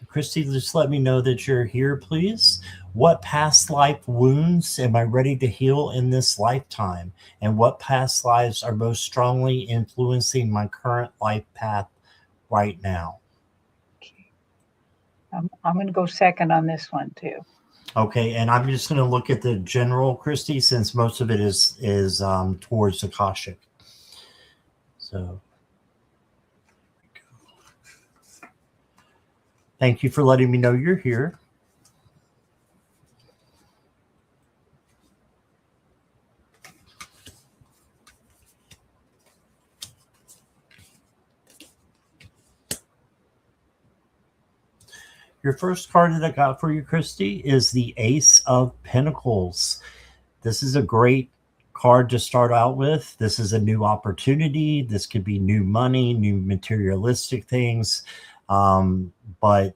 S1: Christy, just let me know that you're here, please. What past life wounds am I ready to heal in this lifetime? And what past lives are most strongly influencing my current life path right now?
S2: Okay. I'm going to go second on this one too.
S1: Okay, and I'm just going to look at the general, Christy, since most of it is towards Akashic. So, thank you for letting me know you're here. Your first card that I got for you, Christy, is the Ace of Pentacles. This is a great card to start out with. This is a new opportunity. This could be new money, new materialistic things, but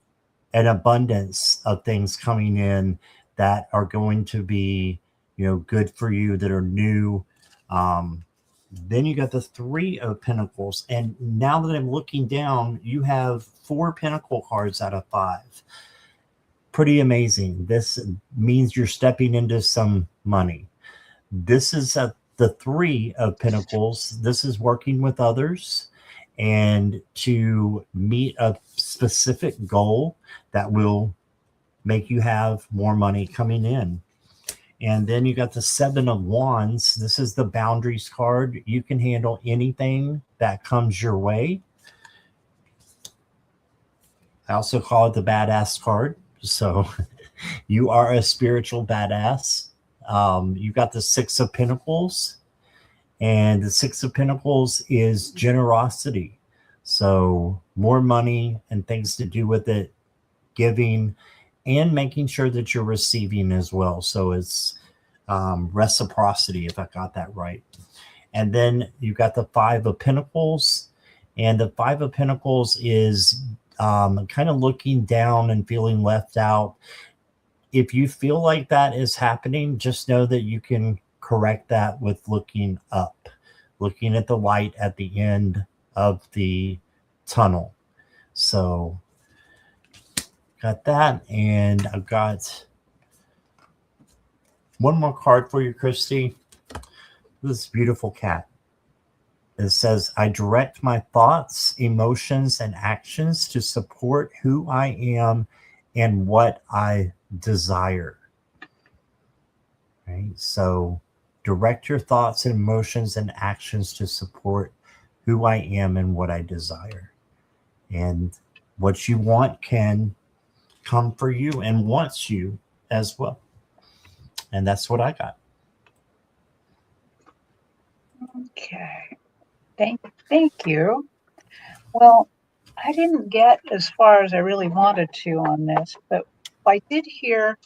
S1: an abundance of things coming in that are going to be, good for you, that are new. Then you got the Three of Pentacles. And now that I'm looking down, you have 4 Pentacle cards out of 5. Pretty amazing. This means you're stepping into some money. This is the Three of Pentacles. This is working with others and to meet a specific goal that will make you have more money coming in. And then you got the Seven of Wands. This is the boundaries card. You can handle anything that comes your way. I also call it the badass card. So you are a spiritual badass. You got the Six of Pentacles. And the Six of Pentacles is generosity. So more money and things to do with it, giving and making sure that you're receiving as well. So it's reciprocity, if I got that right. And then you got the Five of Pentacles. And the Five of Pentacles is kind of looking down and feeling left out. If you feel like that is happening, just know that you can correct that with looking up, looking at the light at the end of the tunnel. So got that. And I've got one more card for you, Christy. This beautiful cat. It says, I direct my thoughts, emotions, and actions to support who I am and what I desire. Right? So direct your thoughts and emotions and actions to support who I am and what I desire. And what you want can come for you and wants you as well. And that's what I got.
S2: Okay. Thank you. Well, I didn't get as far as I really wanted to on this, but I did hear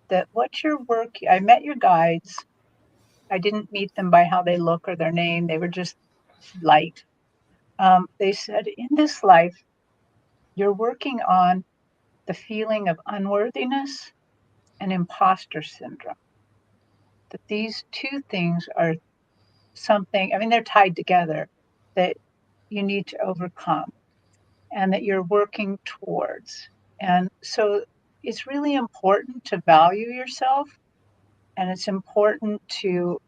S2: that what your work, I met your guides. I didn't meet them by how they look or their name. They were just light. They said, in this life, you're working on the feeling of unworthiness and imposter syndrome. That these two things are something, I mean, they're tied together, that you need to overcome and that you're working towards. And so it's really important to value yourself, and it's important to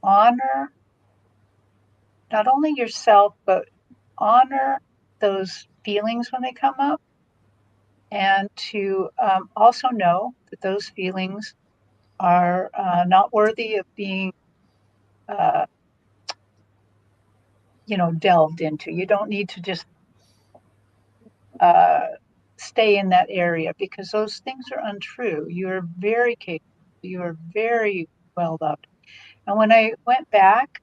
S2: honor not only yourself, but honor those feelings when they come up, and to also know that those feelings are not worthy of being, uh, delved into. You don't need to just uh, stay in that area because those things are untrue. You're very capable. You are very well loved. And when I went back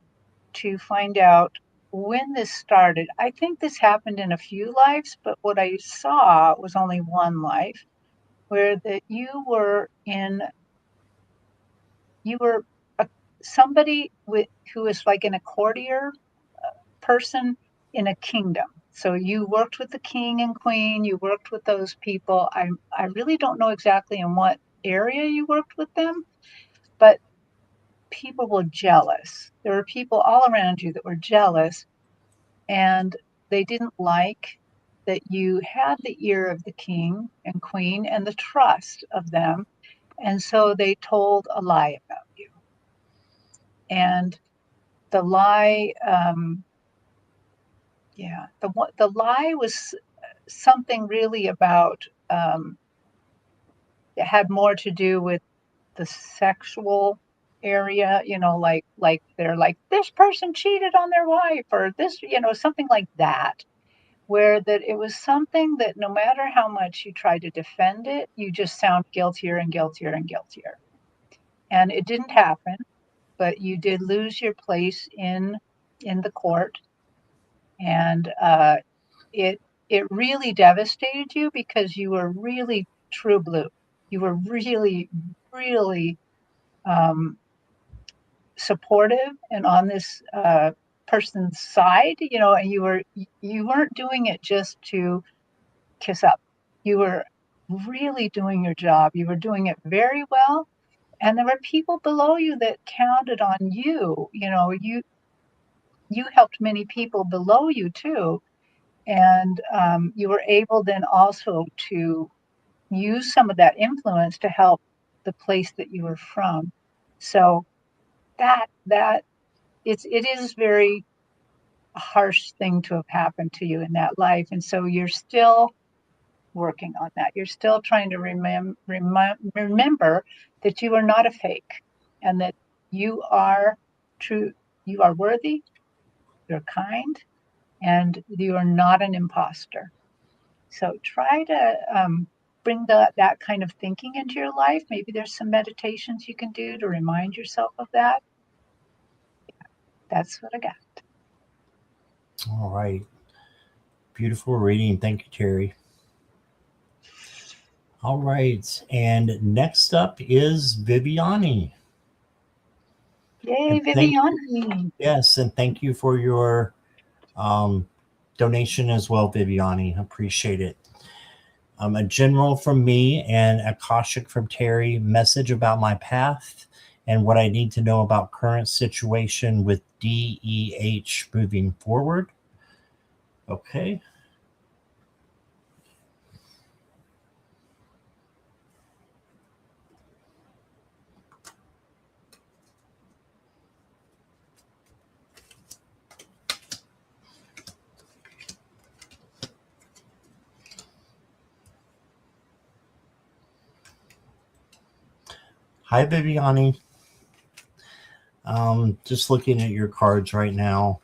S2: to find out when this started, I think this happened in a few lives, but what I saw was only one life where that you were a, somebody who is like an courtier person in a kingdom. So you worked with the king and queen, you worked with those people. I really don't know exactly in what area you worked with them, but people were jealous. There were people all around you that were jealous, and they didn't like that you had the ear of the king and queen and the trust of them. And so they told a lie about you. And the lie, the lie was something really about, it had more to do with the sexual area, like they're like, this person cheated on their wife, or this, something like that, where that it was something that no matter how much you try to defend it, you just sound guiltier and guiltier and guiltier. And it didn't happen, but you did lose your place in the court, and it really devastated you because you were really true blue. You were really, really um, supportive and on this person's side, and you weren't doing it just to kiss up. You were really doing your job. You were doing it very well, And there were people below you that counted on you. You helped many people below you too. And you were able then also to use some of that influence to help the place that you were from. So it is very harsh thing to have happened to you in that life. And so you're still working on that. You're still trying to remember that you are not a fake and that you are true, you are worthy, you're kind, and you are not an imposter. So try to bring that kind of thinking into your life. Maybe there's some meditations you can do to remind yourself of that. That's what I got.
S1: All right. Beautiful reading. Thank you, Terry. All right. And next up is Viviani.
S2: Yay,
S1: And thank
S2: Viviani.
S1: yes, and thank you for your donation as well, Viviani. Appreciate it. A general from me and a Akashic from Terry. Message about my path and what I need to know about current situation with DEH moving forward. Okay. Hi, Viviani. Just looking at your cards right now.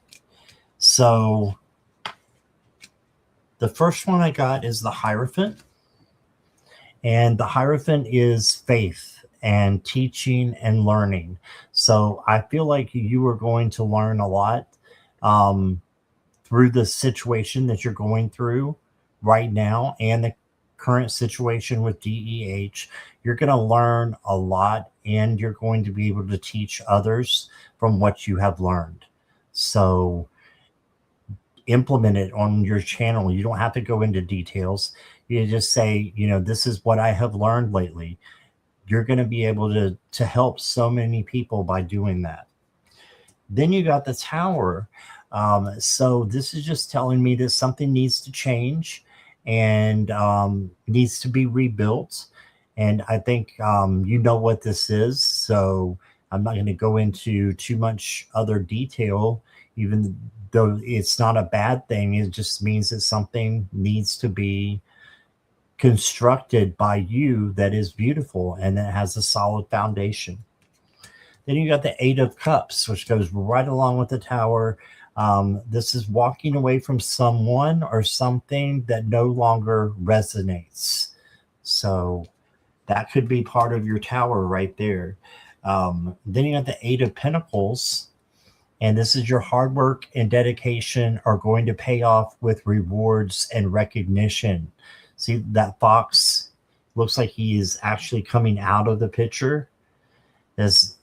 S1: So the first one I got is the Hierophant. And the Hierophant is faith and teaching and learning. So I feel like you are going to learn a lot through the situation that you're going through right now and the current situation with DEH. You're going to learn a lot and you're going to be able to teach others from what you have learned. So implement it on your channel. You don't have to go into details. You just say, this is what I have learned lately. You're going to be able to help so many people by doing that. Then you got the Tower. So this is just telling me that something needs to change and needs to be rebuilt. And I think you know what this is. So I'm not going to go into too much other detail, even though it's not a bad thing. It just means that something needs to be constructed by you that is beautiful and that has a solid foundation. Then you got the Eight of Cups, which goes right along with the Tower. This is walking away from someone or something that no longer resonates. So that could be part of your Tower right there. Then you got the Eight of Pentacles. And this is your hard work and dedication are going to pay off with rewards and recognition. See, that fox looks like he is actually coming out of the picture. As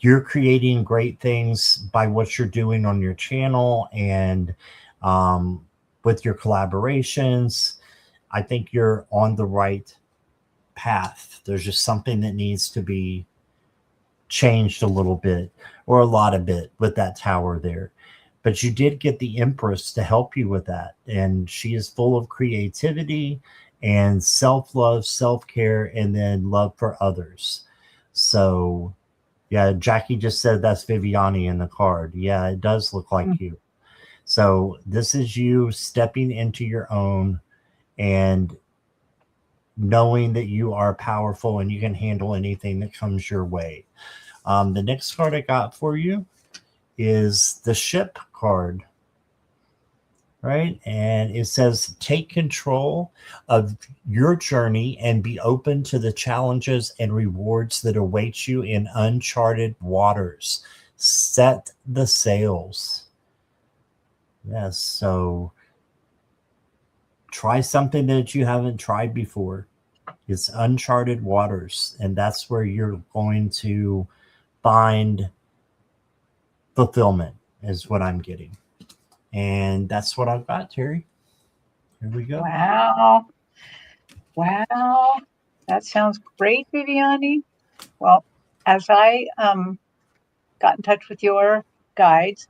S1: you're creating great things by what you're doing on your channel and with your collaborations. I think you're on the right path. There's just something that needs to be changed a little bit or a lot of bit with that Tower there. But you did get the Empress to help you with that. And she is full of creativity and self-love, self-care, and then love for others. So yeah, Jackie just said that's Viviani in the card. Yeah, it does look like you. So this is you stepping into your own and knowing that you are powerful and you can handle anything that comes your way. The next card I got for you is the Ship card, right? And it says, take control of your journey and be open to the challenges and rewards that await you in uncharted waters. Set the sails. Yes, so try something that you haven't tried before. It's uncharted waters, and that's where you're going to find fulfillment is what I'm getting. And that's what I've got, Terry. Here we go.
S2: Wow. Wow. That sounds great, Viviani. Well, as I got in touch with your guides,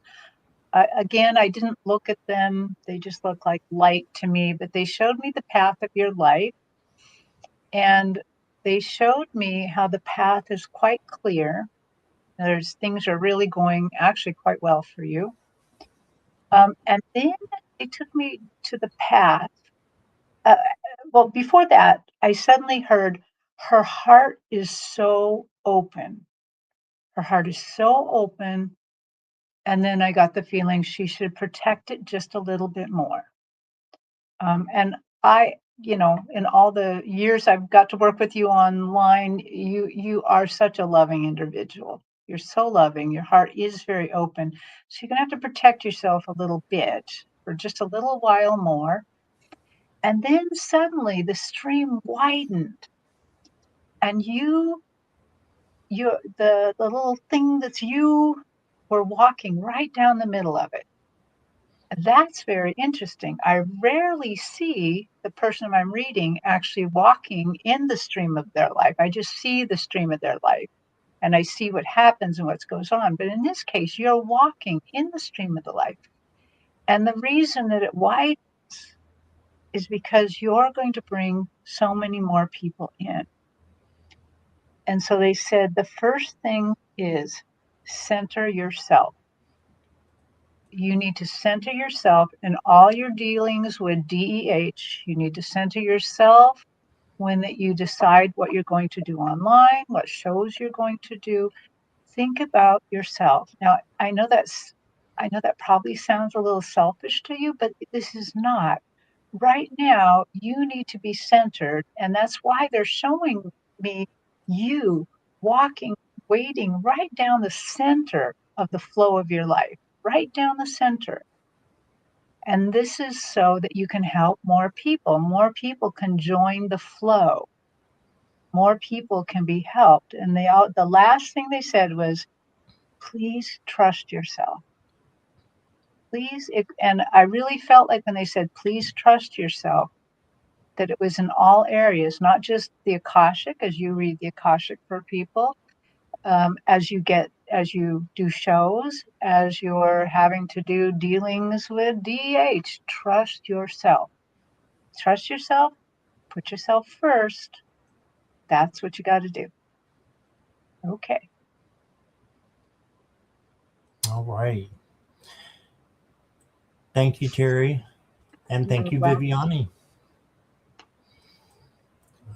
S2: again, I didn't look at them. They just look like light to me, but they showed me the path of your life. And they showed me how the path is quite clear. There's things are really going actually quite well for you. And then they took me to the path. Uh, well, before that, I suddenly heard her heart is so open. Her heart is so open. And then I got the feeling she should protect it just a little bit more. And I, in all the years I've got to work with you online, you are such a loving individual. You're so loving. Your heart is very open. So you're gonna have to protect yourself a little bit for just a little while more. And then suddenly the stream widened, and the little thing that's you were walking right down the middle of it. That's very interesting. I rarely see the person I'm reading actually walking in the stream of their life. I just see the stream of their life and I see what happens and what goes on. But in this case, you're walking in the stream of the life. And the reason that it widens is because you're going to bring so many more people in. And so they said the first thing is center yourself. You need to center yourself in all your dealings with DEH. You need to center yourself when that you decide what you're going to do online, what shows you're going to do. Think about yourself. Now, I know that probably sounds a little selfish to you, but this is not. Right now, you need to be centered, and that's why they're showing me you walking, wading right down the center of the flow of your life, right down the center. And this is so that you can help more people. More people can join the flow. More people can be helped. And the last thing they said was, please trust yourself. And I really felt like when they said, please trust yourself, that it was in all areas, not just the Akashic, as you read the Akashic for people, as you do shows, as you're having to do dealings with DH, trust yourself. Trust yourself, put yourself first. That's what you got to do. Okay.
S1: All right. Thank you, Terry. And thank you,
S2: Well,
S1: Viviani.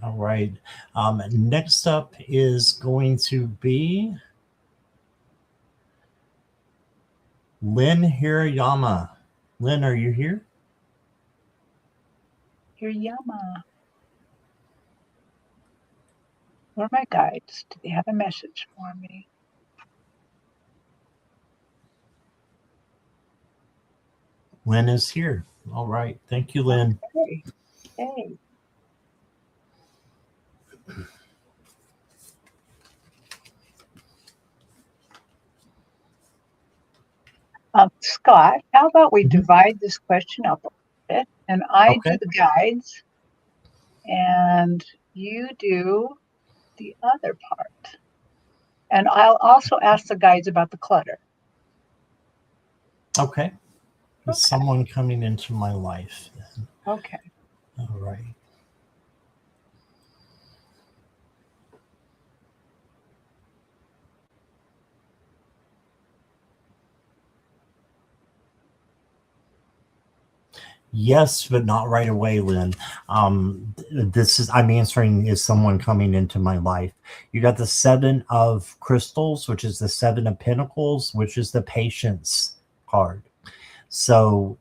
S1: All right. Next up is going to be Lynn Hirayama. Lynn, are you here?
S2: Hirayama. Where are my guides? Do they have a message for me?
S1: Lynn is here. All right. Thank you, Lynn.
S2: Okay. Okay. Scott, how about we divide this question up a bit and I do
S1: Okay.
S2: the guides and you do the other part. And I'll also ask the guides about the clutter.
S1: Okay. Is someone coming into my life then?
S2: Okay.
S1: All right. Yes, but not right away, Lynn. I'm answering, is someone coming into my life? You got the 7 of crystals, which is the 7 of pentacles, which is the patience card. So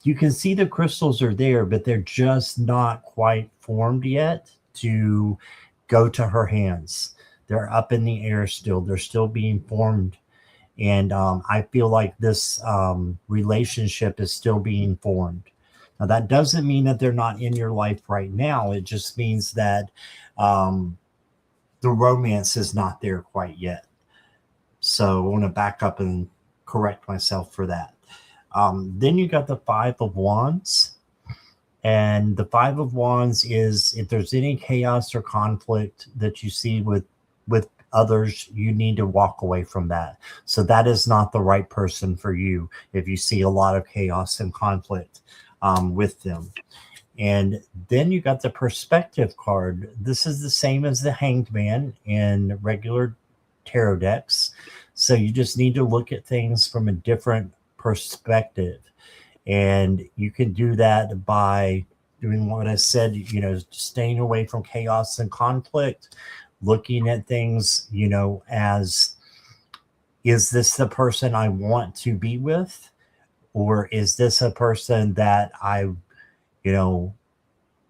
S1: you can see the crystals are there, but they're just not quite formed yet to go to her hands. They're up in the air still. They're still being formed. And I feel like this relationship is still being formed. Now, that doesn't mean that they're not in your life right now. It just means that the romance is not there quite yet. So I want to back up and correct myself for that. Then you got the 5 of Wands. And the 5 of Wands is if there's any chaos or conflict that you see with with others, you need to walk away from that. So that is not the right person for you if you see a lot of chaos and conflict with them. And then you got the perspective card. This is the same as the Hanged Man in regular tarot decks. So you just need to look at things from a different perspective. And you can do that by doing what I said, staying away from chaos and conflict, looking at things, as, is this the person I want to be with? Or is this a person that I,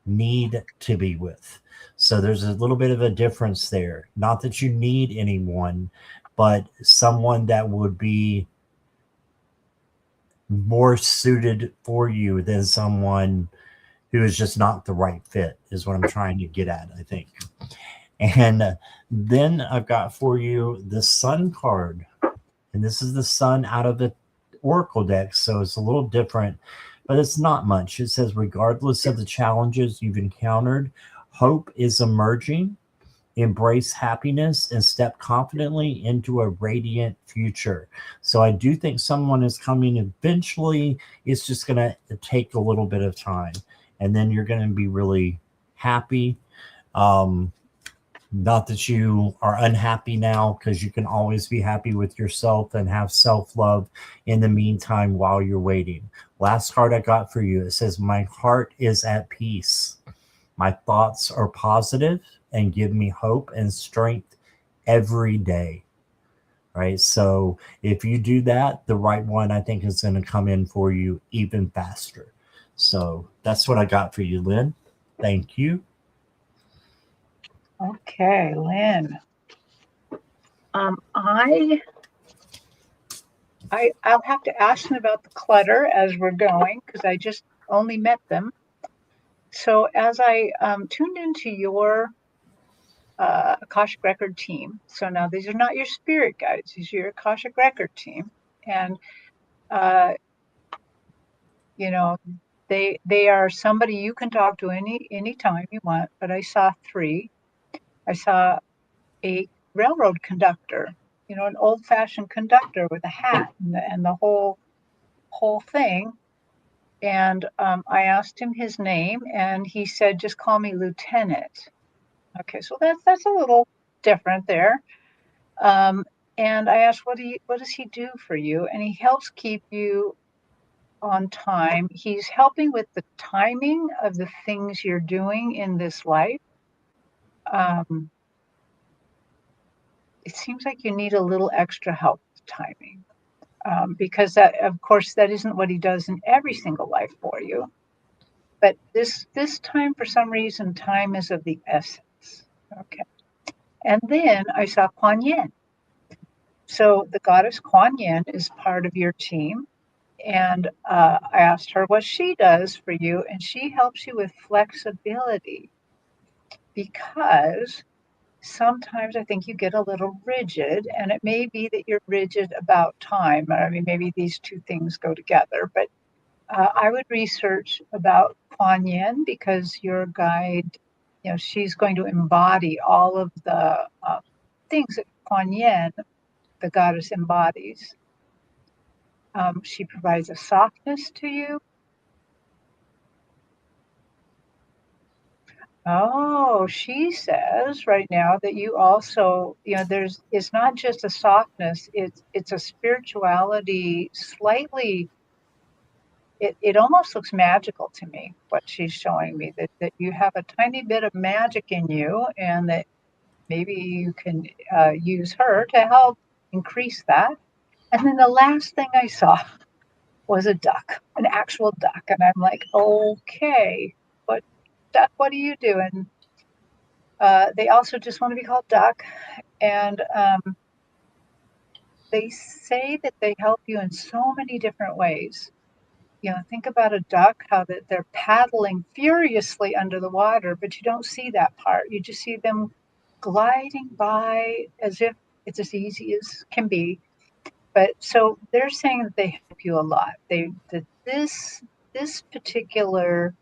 S1: need to be with? So there's a little bit of a difference there. Not that you need anyone, but someone that would be more suited for you than someone who is just not the right fit, is what I'm trying to get at, I think. And then I've got for you the Sun card. And this is the Sun out of the Oracle deck. So it's a little different, but it's not much. It says, regardless of the challenges you've encountered, hope is emerging. Embrace happiness and step confidently into a radiant future. So I do think someone is coming eventually. It's just going to take a little bit of time. And then you're going to be really happy. Not that you are unhappy now, because you can always be happy with yourself and have self-love in the meantime while you're waiting. Last card I got for you, it says, my heart is at peace. My thoughts are positive and give me hope and strength every day. Right? So if you do that, the right one, I think, is going to come in for you even faster. So that's what I got for you, Lynn. Thank you.
S2: Okay, Lynn. I'll have to ask them about the clutter as we're going, because I just only met them. So as I tuned into your Akashic Record team, so now these are not your spirit guides, these are your Akashic Record team, and they are somebody you can talk to any time you want. But I saw three. I saw a railroad conductor, an old-fashioned conductor with a hat and the whole thing. And I asked him his name, and he said, "Just call me Lieutenant." Okay, so that's a little different there. And I asked, what does he do for you? And he helps keep you on time. He's helping with the timing of the things you're doing in this life. It seems like you need a little extra help with timing, because that, of course, that isn't what he does in every single life for you. But this time, for some reason, time is of the essence. Okay. And then I saw Kuan Yin. So the goddess Kuan Yin is part of your team. And I asked her what she does for you, and she helps you with flexibility, because sometimes I think you get a little rigid, and it may be that you're rigid about time. I mean, maybe these two things go together, but I would research about Kuan Yin, because your guide, she's going to embody all of the things that Kuan Yin, the goddess, embodies. She provides a softness to you. Oh, she says right now that you also, it's not just a softness, it's a spirituality, slightly, it almost looks magical to me, what she's showing me, that you have a tiny bit of magic in you, and that maybe you can use her to help increase that. And then the last thing I saw was a duck, an actual duck. And I'm like, okay, but duck, what are you doing? They also just want to be called duck. And they say that they help you in so many different ways. Think about a duck, how that they're paddling furiously under the water, but you don't see that part. You just see them gliding by as if it's as easy as can be. But so they're saying that they help you a lot. That this particular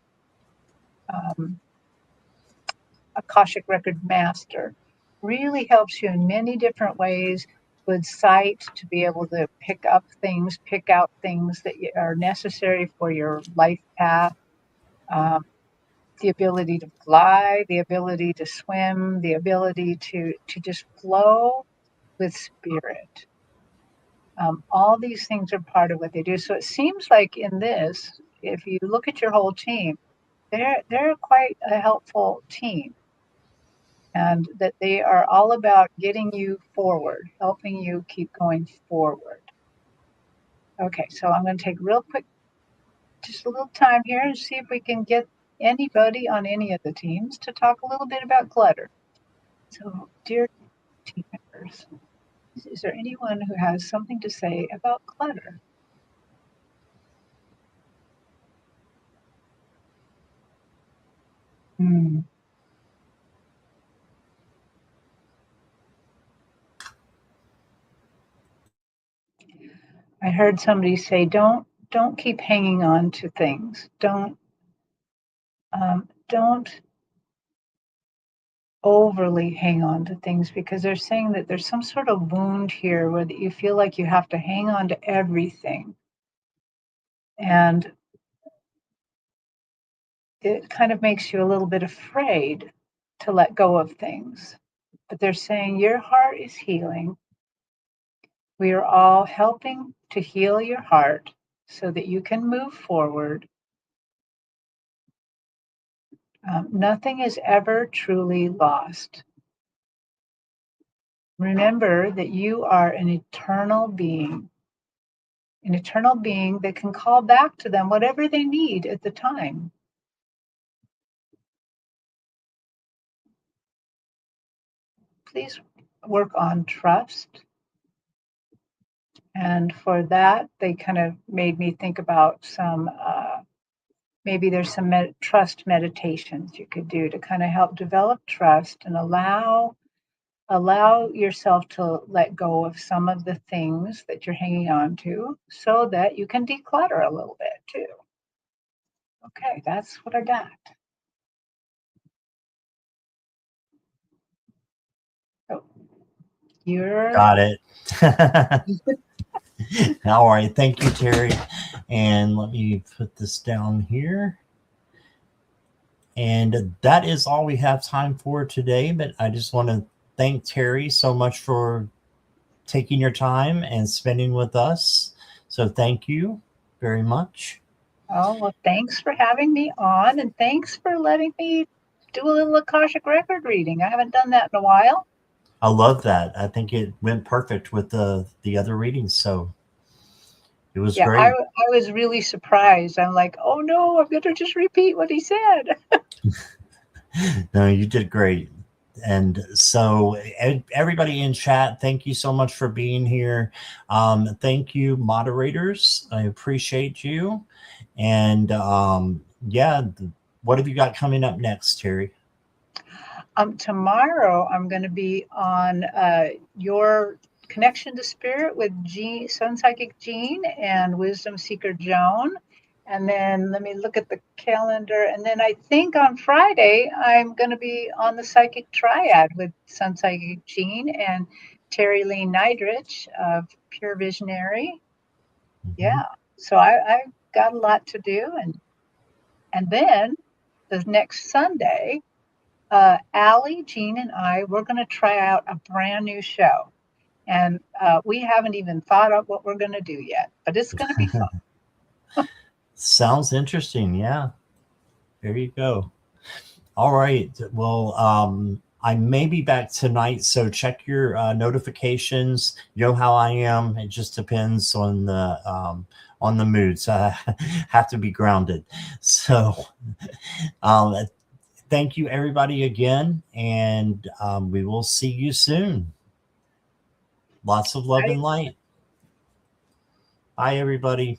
S2: Akashic Record master really helps you in many different ways. With sight to be able to pick up things, pick out things that are necessary for your life path. Um, the ability to fly, the ability to swim, the ability to just flow with spirit. All these things are part of what they do. So it seems like in this, if you look at your whole team, they're quite a helpful team, and that they are all about getting you forward, helping you keep going forward. Okay, so I'm going to take real quick, just a little time here and see if we can get anybody on any of the teams to talk a little bit about clutter. So, dear team members, is there anyone who has something to say about clutter? Hmm. I heard somebody say, don't keep hanging on to things. Don't overly hang on to things, because they're saying that there's some sort of wound here where you feel like you have to hang on to everything, and it kind of makes you a little bit afraid to let go of things. But they're saying your heart is healing. We are all helping to heal your heart so that you can move forward. Nothing is ever truly lost. Remember that you are an eternal being that can call back to them whatever they need at the time. Please work on trust. And for that, they kind of made me think about some, maybe there's some trust meditations you could do to kind of help develop trust and allow yourself to let go of some of the things that you're hanging on to so that you can declutter a little bit too. Okay, that's what I got. Oh, you're
S1: Got it. All right. Thank you, Terry. And let me put this down here. And that is all we have time for today. But I just want to thank Terry so much for taking your time and spending with us. So thank you very much.
S2: Oh, well, thanks for having me on, and thanks for letting me do a little Akashic record reading. I haven't done that in a while.
S1: I love that. I think it went perfect with the other readings. So it was
S2: Yeah, I
S1: great.
S2: was really surprised. I'm like, oh no, I'm going to just repeat what he said.
S1: No, you did great. And so everybody in chat, thank you so much for being here. Thank you, moderators. I appreciate you. And yeah, what have you got coming up next, Terry?
S2: Tomorrow, I'm going to be on your connection to spirit with Sun Psychic Jean and Wisdom Seeker Joan. And then let me look at the calendar. And then I think on Friday, I'm going to be on the Psychic Triad with Sun Psychic Jean and Terry Lee Neidrich of Pure Visionary.
S1: Mm-hmm.
S2: Yeah. So I've got a lot to do. And then the next Sunday, Allie, Jean, and I, we're going to try out a brand new show. And we haven't even thought of what we're going to do yet, but it's going to be fun.
S1: Sounds interesting. Yeah. There you go. All right. Well, I may be back tonight, so check your notifications. You know how I am. It just depends on the mood. So I have to be grounded. So thank you, everybody, again, and we will see you soon. Lots of love and light. Bye, everybody.